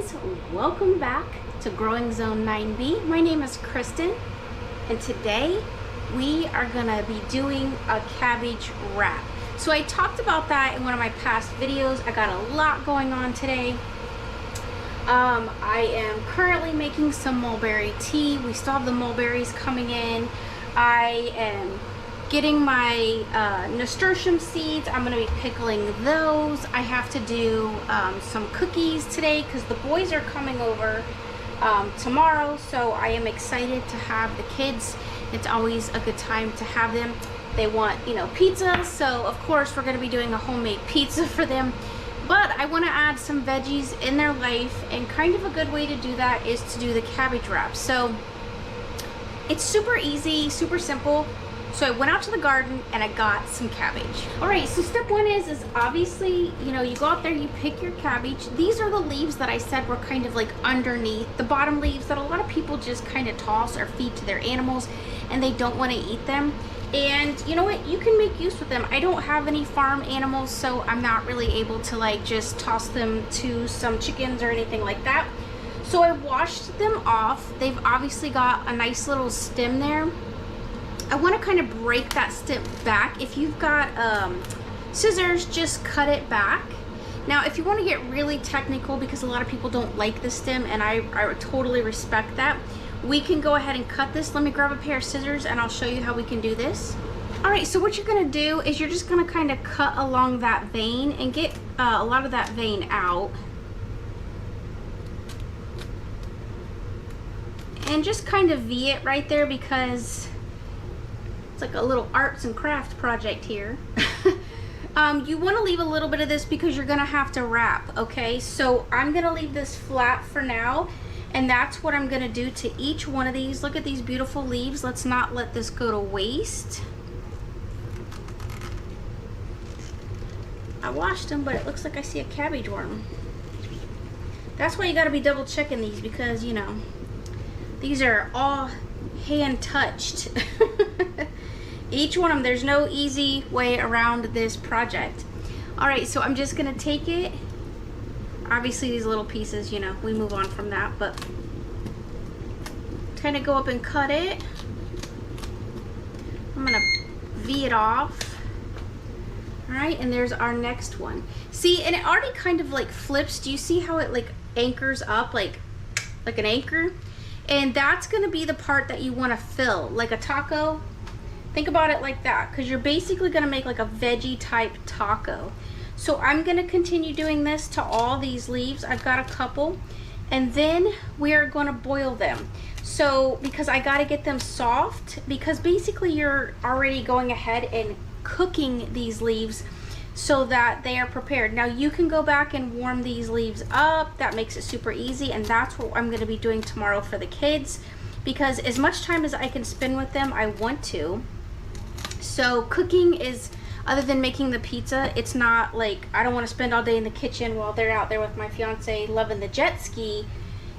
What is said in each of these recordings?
guys, welcome back to Growing Zone 9B. My name is Kristen, and today we are gonna be doing a cabbage wrap. So I talked about that in one of my past videos. I got a lot going on today. I am currently making some mulberry tea. We still have the mulberries coming in. I am getting my nasturtium seeds. I'm gonna be pickling those. I have to do some cookies today because the boys are coming over tomorrow, so I am excited to have the kids. It's always a good time to have them. They want, you know, pizza, so of course we're gonna be doing a homemade pizza for them. But I want to add some veggies in their life, and kind of a good way to do that is to do the cabbage wrap. So it's super easy, super simple. So I went out to the garden and I got some cabbage. All right, so step one is obviously, you know, you go out there, you pick your cabbage. These are the leaves that I said were kind of like underneath the bottom leaves that a lot of people just kind of toss or feed to their animals and they don't want to eat them. And you know what, you can make use with them. I don't have any farm animals, so I'm not really able to like just toss them to some chickens or anything like that. So I washed them off. They've obviously got a nice little stem there. I want to kind of break that stem back. If you've got scissors, just cut it back. Now if you want to get really technical, because a lot of people don't like the stem, and I totally respect that, we can go ahead and cut this. Let me grab a pair of scissors and I'll show you how we can do this. All right, so what you're gonna do is you're just gonna kind of cut along that vein and get a lot of that vein out. And just kind of V it right there, because it's like a little arts and craft project here. You want to leave a little bit of this because you're gonna have to wrap, okay? So I'm gonna leave this flat for now, and that's what I'm gonna do to each one of these. Look at these beautiful leaves. Let's not let this go to waste. I washed them, but it looks like I see a cabbage worm. That's why you gotta be double checking these, because you know, these are all hand touched. Each one of them, there's no easy way around this project. All right, so I'm just gonna take it. Obviously these little pieces, you know, we move on from that, but kind of go up and cut it. I'm gonna V it off. All right, and there's our next one. See, and it already kind of like flips. Do you see how it like anchors up like an anchor? And that's gonna be the part that you wanna fill, like a taco. Think about it like that, because you're basically gonna make like a veggie type taco. So I'm gonna continue doing this to all these leaves. I've got a couple, and then we are gonna boil them. So, because I gotta get them soft, because basically you're already going ahead and cooking these leaves so that they are prepared. Now you can go back and warm these leaves up. That makes it super easy, and that's what I'm gonna be doing tomorrow for the kids, because as much time as I can spend with them, I want to. So cooking is, other than making the pizza, it's not like I don't want to spend all day in the kitchen while they're out there with my fiance loving the jet ski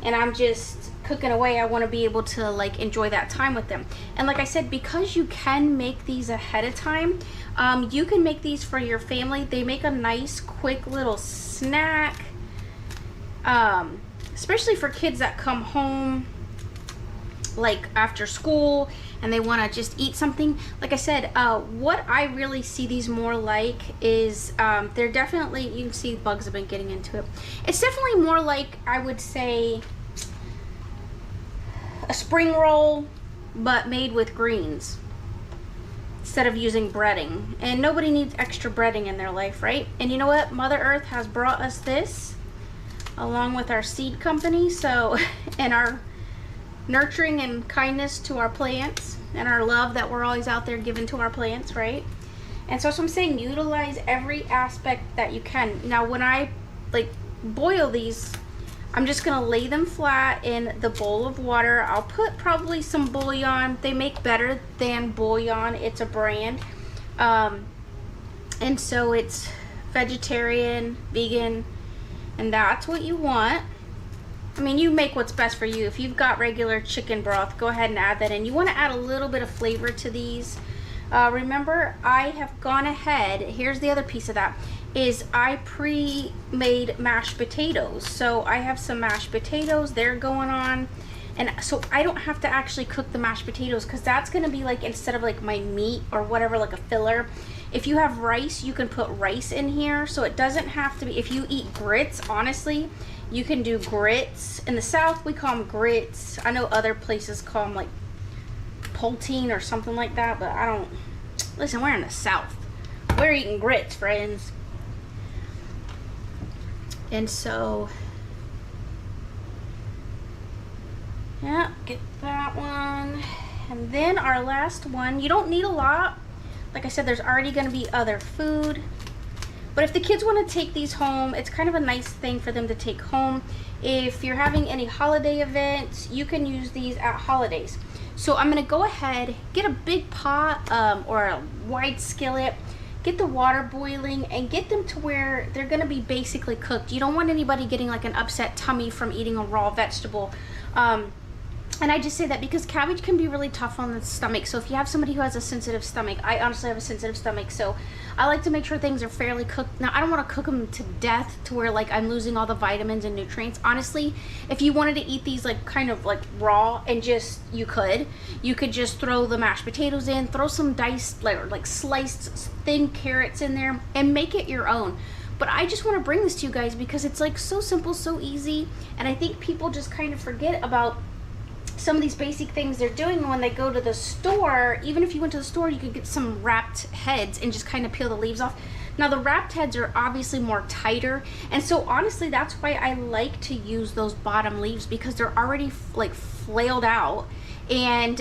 and I'm just cooking away. I want to be able to like enjoy that time with them. And like I said, because you can make these ahead of time, you can make these for your family. They make a nice quick little snack, especially for kids that come home like after school and they want to just eat something. Like I said, what I really see these more like is they're definitely, you can see bugs have been getting into it. It's definitely more like, I would say, a spring roll but made with greens instead of using breading. And nobody needs extra breading in their life, right? And you know what, Mother Earth has brought us this along with our seed company, so and our nurturing and kindness to our plants and our love that we're always out there giving to our plants, right? And so I'm saying utilize every aspect that you can. Now when I like boil these, I'm just gonna lay them flat in the bowl of water. I'll put probably some bouillon. They make better than bouillon. It's a brand, and so it's vegetarian, vegan, and that's what you want. I mean, you make what's best for you. If you've got regular chicken broth, go ahead and add that in. You want to add a little bit of flavor to these. Remember, I have gone ahead, here's the other piece of that, is I pre-made mashed potatoes. So I have some mashed potatoes, they're going on. And so I don't have to actually cook the mashed potatoes, because that's gonna be like, instead of like my meat or whatever, like a filler. If you have rice, you can put rice in here. So it doesn't have to be, if you eat grits, honestly, you can do grits. In the South, we call them grits. I know other places call them like poutine or something like that, but I don't, listen, we're in the South. We're eating grits, friends. And so, yeah, get that one. And then our last one, you don't need a lot. Like I said, there's already gonna be other food. But if the kids wanna take these home, it's kind of a nice thing for them to take home. If you're having any holiday events, you can use these at holidays. So I'm gonna go ahead, get a big pot or a wide skillet, get the water boiling, and get them to where they're gonna be basically cooked. You don't want anybody getting like an upset tummy from eating a raw vegetable. And I just say that because cabbage can be really tough on the stomach. So if you have somebody who has a sensitive stomach, I honestly have a sensitive stomach, so I like to make sure things are fairly cooked. Now, I don't want to cook them to death to where like I'm losing all the vitamins and nutrients. Honestly, if you wanted to eat these like kind of like raw and just, you could just throw the mashed potatoes in, throw some diced like sliced thin carrots in there, and make it your own. But I just want to bring this to you guys because it's like so simple, so easy, and I think people just kind of forget about some of these basic things they're doing when they go to the store. Even if you went to the store, you could get some wrapped heads and just kind of peel the leaves off. Now the wrapped heads are obviously more tighter, and so honestly that's why I like to use those bottom leaves, because they're already like flailed out, and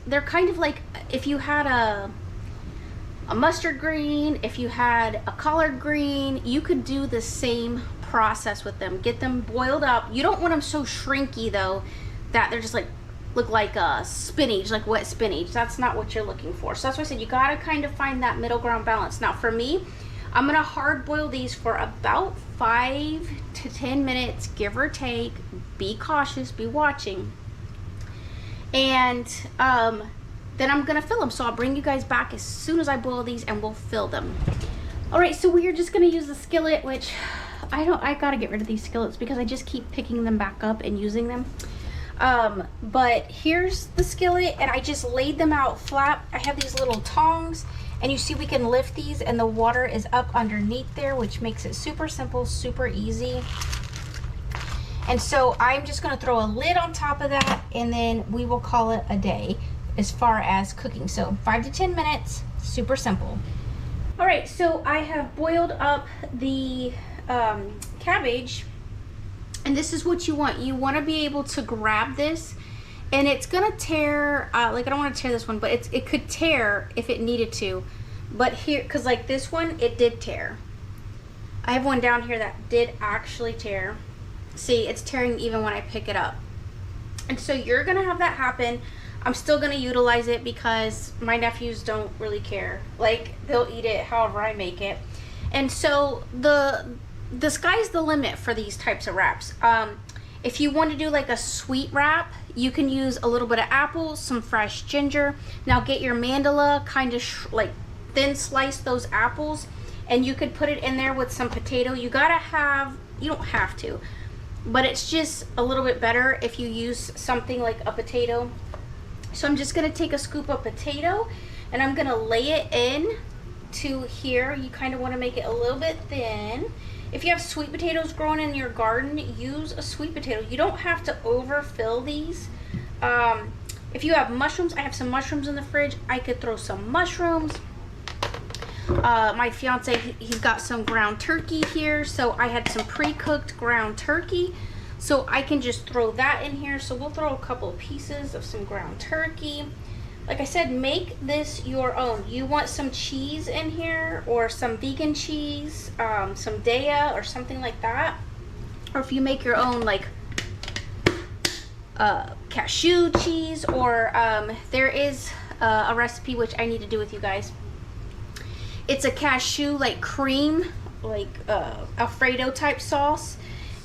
they're kind of like if you had a mustard green, if you had a collard green, you could do the same process with them. Get them boiled up. You don't want them so shrinky though that they're just like look like spinach, like wet spinach. That's not what you're looking for. So that's why I said you gotta kind of find that middle ground balance. Now for me, I'm gonna hard boil these for about 5 to 10 minutes, give or take. Be cautious, be watching. And then I'm gonna fill them. So I'll bring you guys back as soon as I boil these and we'll fill them. All right, so we are just gonna use the skillet, which I gotta get rid of these skillets because I just keep picking them back up and using them. But here's the skillet, and I just laid them out flat. I have these little tongs, and you see we can lift these and the water is up underneath there, which makes it super simple, super easy. And so I'm just gonna throw a lid on top of that, and then we will call it a day as far as cooking. So 5 to 10 minutes, super simple. All right, so I have boiled up the cabbage. And this is what you want. You want to be able to grab this, and it's gonna tear, like I don't want to tear this one, but it could tear if it needed to. But here, because like this one, it did tear. I have one down here that did actually tear. See, it's tearing even when I pick it up. And so you're gonna have that happen. I'm still gonna utilize it because my nephews don't really care. Like, they'll eat it however I make it. And so the sky's the limit for these types of wraps. If you want to do like a sweet wrap, you can use a little bit of apples, some fresh ginger. Now get your mandala, kind of like thin slice those apples, and you could put it in there with some potato. You gotta have, you don't have to, but it's just a little bit better if you use something like a potato. So I'm just gonna take a scoop of potato and I'm gonna lay it in to here. You kind of want to make it a little bit thin. If you have sweet potatoes growing in your garden, use a sweet potato. You don't have to overfill these. If you have mushrooms, I have some mushrooms in the fridge. I could throw some mushrooms. My fiance, he's got some ground turkey here, so I had some pre-cooked ground turkey, so I can just throw that in here. So we'll throw a couple of pieces of some ground turkey. Like I said, make this your own. You want some cheese in here, or some vegan cheese, some Daya or something like that. Or if you make your own like cashew cheese, or there is a recipe which I need to do with you guys. It's a cashew like cream, like Alfredo type sauce.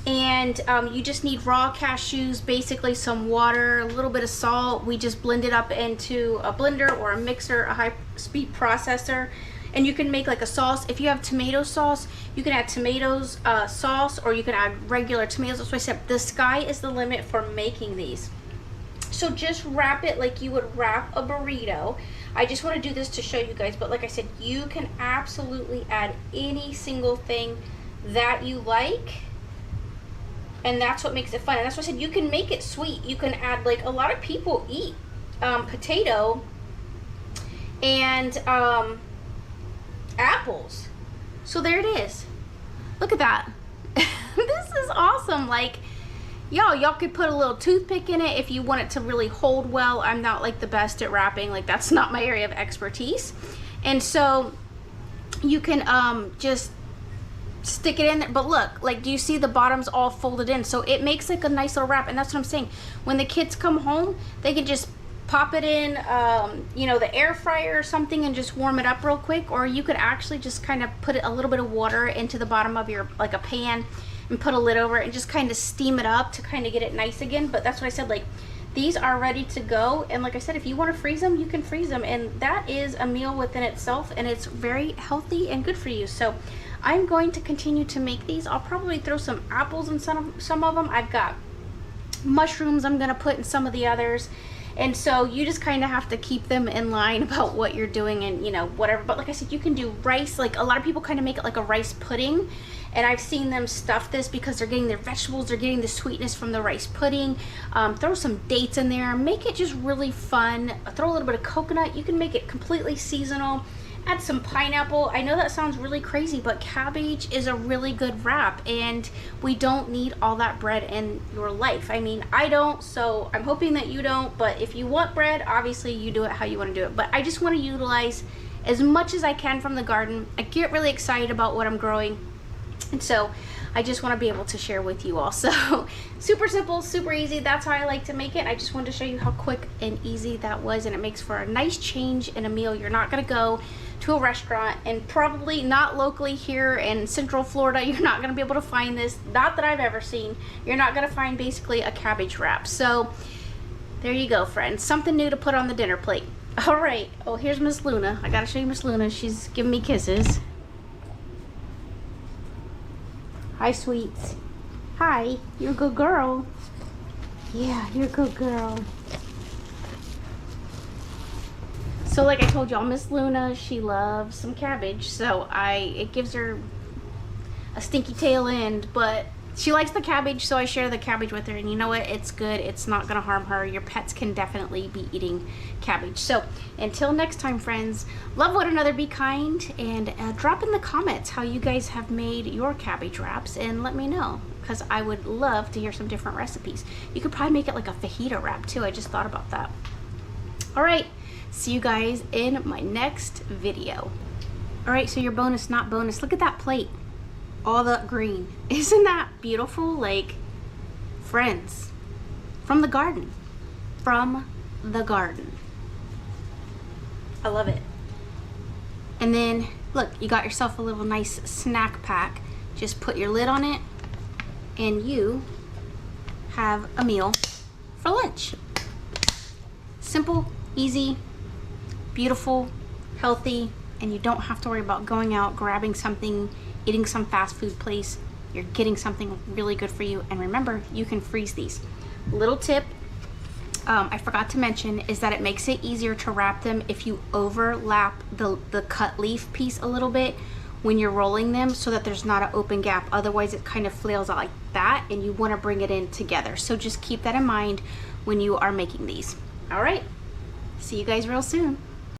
And you just need raw cashews, basically some water, a little bit of salt. We just blend it up into a blender or a mixer, a high-speed processor, And you can make like a sauce. If you have tomato sauce, you can add tomatoes sauce, or you can add regular tomatoes. That's why I said the sky is the limit for making these. So just wrap it like you would wrap a burrito. I just want to do this to show you guys, but like I said, you can absolutely add any single thing that you like, and that's what makes it fun. And that's why I said you can make it sweet. You can add, like, a lot of people eat potato and apples. So there it is. Look at that. This is awesome. Like, y'all could put a little toothpick in it if you want it to really hold well. I'm not like the best at wrapping. Like, that's not my area of expertise. And so you can just stick it in there. But look, like, do you see the bottom's all folded in? So it makes like a nice little wrap. And that's what I'm saying. When the kids come home, they can just pop it in, you know, the air fryer or something, and just warm it up real quick. Or you could actually just kind of put a little bit of water into the bottom of your, like, a pan, and put a lid over it and just kind of steam it up to kind of get it nice again. But that's what I said, like, these are ready to go. And like I said, if you want to freeze them, you can freeze them, and that is a meal within itself, and it's very healthy and good for you. So I'm going to continue to make these. I'll probably throw some apples in some of them. I've got mushrooms I'm gonna put in some of the others. And so you just kind of have to keep them in line about what you're doing, and, you know, whatever. But like I said, you can do rice. Like, a lot of people kind of make it like a rice pudding, and I've seen them stuff this because they're getting their vegetables, they're getting the sweetness from the rice pudding. Throw some dates in there, make it just really fun. Throw a little bit of coconut. You can make it completely seasonal. Add some pineapple. I know that sounds really crazy, but cabbage is a really good wrap, and we don't need all that bread in your life. I mean, I don't, so I'm hoping that you don't. But if you want bread, obviously you do it how you want to do it. But I just want to utilize as much as I can from the garden. I get really excited about what I'm growing, and so I just want to be able to share with you all. So super simple, super easy. That's how I like to make it. I just wanted to show you how quick and easy that was, and it makes for a nice change in a meal. You're not going to go to a restaurant, and probably not locally here in Central Florida, you're not going to be able to find this. Not that I've ever seen. You're not going to find basically a cabbage wrap. So there you go, friends. Something new to put on the dinner plate. All right. Oh, here's Miss Luna. I got to show you Miss Luna. She's giving me kisses. Hi, sweets. Hi. You're a good girl. Yeah, you're a good girl. So like I told y'all, Miss Luna, she loves some cabbage. So it gives her a stinky tail end, but she likes the cabbage, so I share the cabbage with her. And you know what? It's good. It's not gonna harm her. Your pets can definitely be eating cabbage. So until next time, friends, love one another, be kind, and drop in the comments how you guys have made your cabbage wraps, and let me know, because I would love to hear some different recipes. You could probably make it like a fajita wrap too. I just thought about that. All right. See you guys in my next video. All right, so your bonus, not bonus. Look at that plate. All the green. Isn't that beautiful? Like, friends, from the garden. From the garden. I love it. And then, look, you got yourself a little nice snack pack. Just put your lid on it, and you have a meal for lunch. Simple, easy, beautiful, healthy, and you don't have to worry about going out, grabbing something, eating some fast food place. You're getting something really good for you. And remember, you can freeze these. Little tip I forgot to mention is that it makes it easier to wrap them if you overlap the cut leaf piece a little bit when you're rolling them, so that there's not an open gap. Otherwise it kind of flails out like that, and you want to bring it in together. So just keep that in mind when you are making these. All right, see you guys real soon.